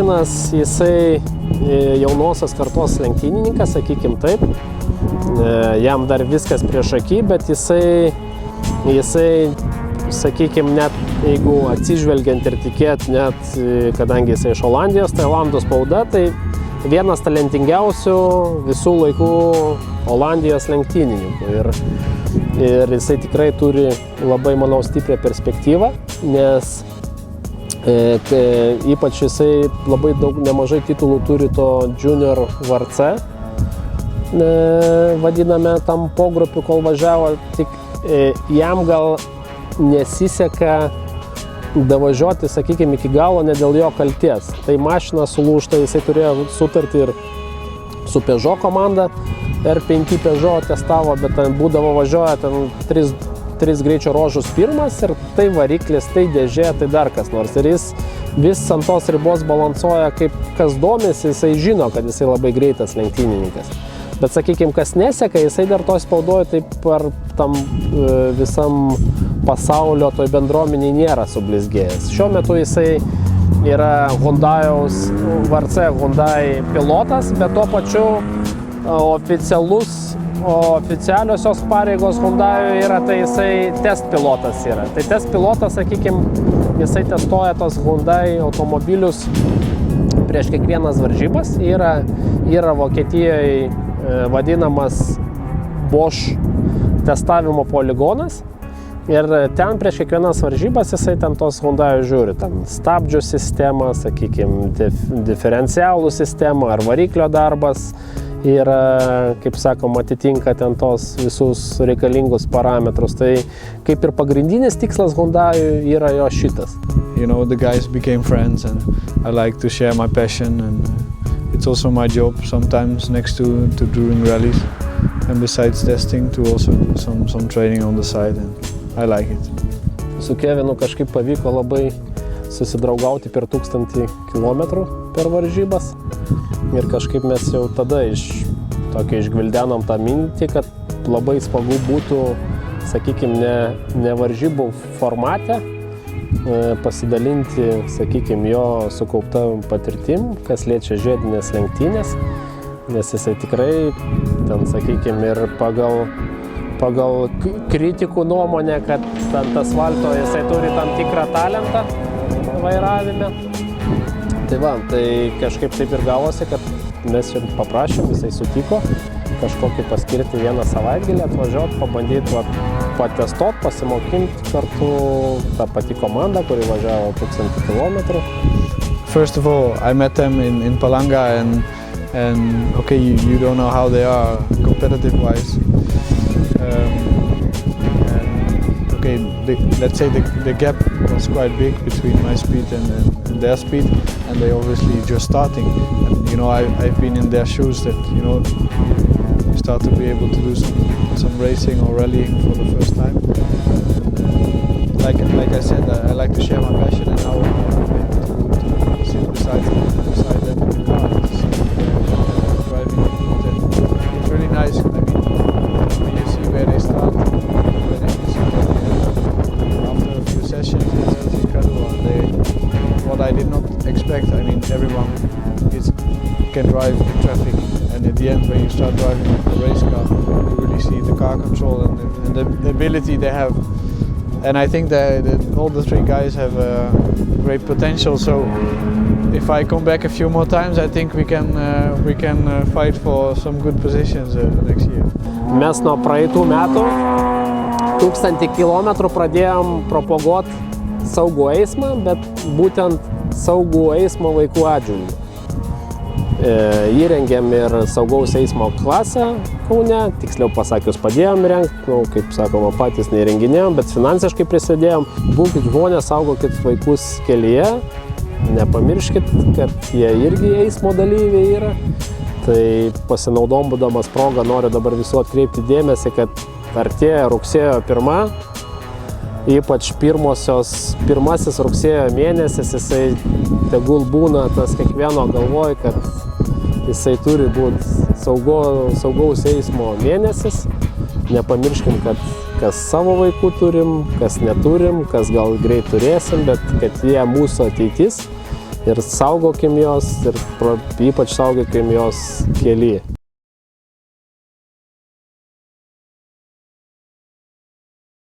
Kevinas, jisai jaunosios kartos lenktynininkas, sakykim taip. Jam dar viskas prieš akį, bet jisai, sakykim, net jeigu atsižvelgiant ir tikėt, net kadangi jisai iš Olandijos, tai Olandų spauda, tai vienas talentingiausių visų laikų Olandijos lenktynininkų. Ir jisai tikrai turi labai, manau, stiprią perspektyvą, nes ypač jisai labai nemažai titulų turi to junior VRC, vadiname tam pogrupiu, kol važiavo, tik jam gal nesiseka davažiuoti, sakykime, iki galo ne dėl jo kalties. Tai mašina sulūžta, jisai turėjo sutartį ir su Peugeot komanda, R5 Peugeot testavo, bet ten būdavo važiuoja ten 3 greičio ruožus pirmas ir tai variklis, tai dėžė, tai dar kas nors. Ir jis vis ant tos ribos balansuoja, kaip kas domisi, jisai žino, kad jisai labai greitas lenktynininkas. Bet, sakykime, kas neseka, jisai dar to spaudoja, taip per tam visam pasaulio toj bendruomeniai nėra sublizgėjęs. Šiuo metu jisai yra Hyundai'aus VRC Hyundai pilotas, bet tuo pačiu oficialiosios pareigos Hyundai'ui yra, tai jisai test pilotas yra. Tai test pilotas, sakykime, jisai testuoja tos Hyundai automobilius prieš kiekvienas varžybas. Yra Vokietijoje vadinamas Bosch testavimo poligonas ir ten prieš kiekvienas varžybas jisai ten tos Hyundai žiūri, ten stabdžių sistemą, sakykime, diferencialų sistemą ar variklio darbas yra, kaip sakom, atitinka ten tos visus reikalingus parametrus. Tai kaip ir pagrindinis tikslas Hyundai yra jo šitas. You know, the guys became friends and I like to share my passion and it's also my job sometimes next to doing rallies and besides testing to also do some training on the side and I like it. Su Kevinu kažkaip pavyko labai susidraugauti per 1000 kilometrų per varžybas ir kažkaip mes jau tada išgvildenom tą mintį, kad labai smagu būtų, sakykime, ne varžybų formate, pasidalinti, sakykime, jo sukauptą patirtim, kas liečia žiedinės lenktynės, nes jisai tikrai, ten, sakykime, ir pagal kritikų nuomonę, kad ant asfalto jisai turi tam tikrą talentą vairavime. Tai va, tai kažkaip taip ir gavosi, kad mes čia paprašėm, jisai sutiko kažkokį paskirti vieną savaitgalį, atvažiuoti, pabandyti patestuoti, pasimokinti kartu tą patį komandą, kuri važiavo 1000 kilometrų. First of all, I met them in Palanga and okay, you don't know how they are competitive-wise. Okay, let's say the gap was quite big between my speed and their speed, and they obviously just starting. And you know, I've been in their shoes that, you know, you start to be able to do some racing or rallying for the first time. And, like I said, I like to share my passion, and now to sit beside them in the car, driving. It's really nice. I mean, when you see where they start, after a few sessions, it's incredible. What I did not expect. I mean, everyone can drive in traffic, and at the end, when you start driving a race car, you really see the car control and the ability they have. And I think that all the 3 guys have great potential. So if I come back a few more times, I think we can fight for some good positions next year. Mes nuo praeitų metų 1000 kilometrų pradėjom propaguoti saugų eismą, bet būtent saugų eismo vaikų atžvilgiu. Įrengėm ir saugaus eismo klasę Kaune, tiksliau pasakius padėjom rengti, kaip sakoma, patys neįrenginėjom, bet finansiškai prisidėjom. Būkit žmonės, saugokit vaikus kelyje, nepamirškit, kad jie irgi eismo dalyviai yra. Tai pasinaudodamamas progą noriu dabar visų atkreipti dėmesį, kad artėja rugsėjo 1, ypač pirmasis rugsėjo mėnesis, jisai tegul būna tas kiekvieno galvoj, kad jisai turi būti saugaus eismo mėnesis. Nepamirškim, kad kas savo vaikų turim, kas neturim, kas gal greit turėsim, bet kad jie mūsų ateitis Ir saugokim jos, ir ypač saugokim jos kely.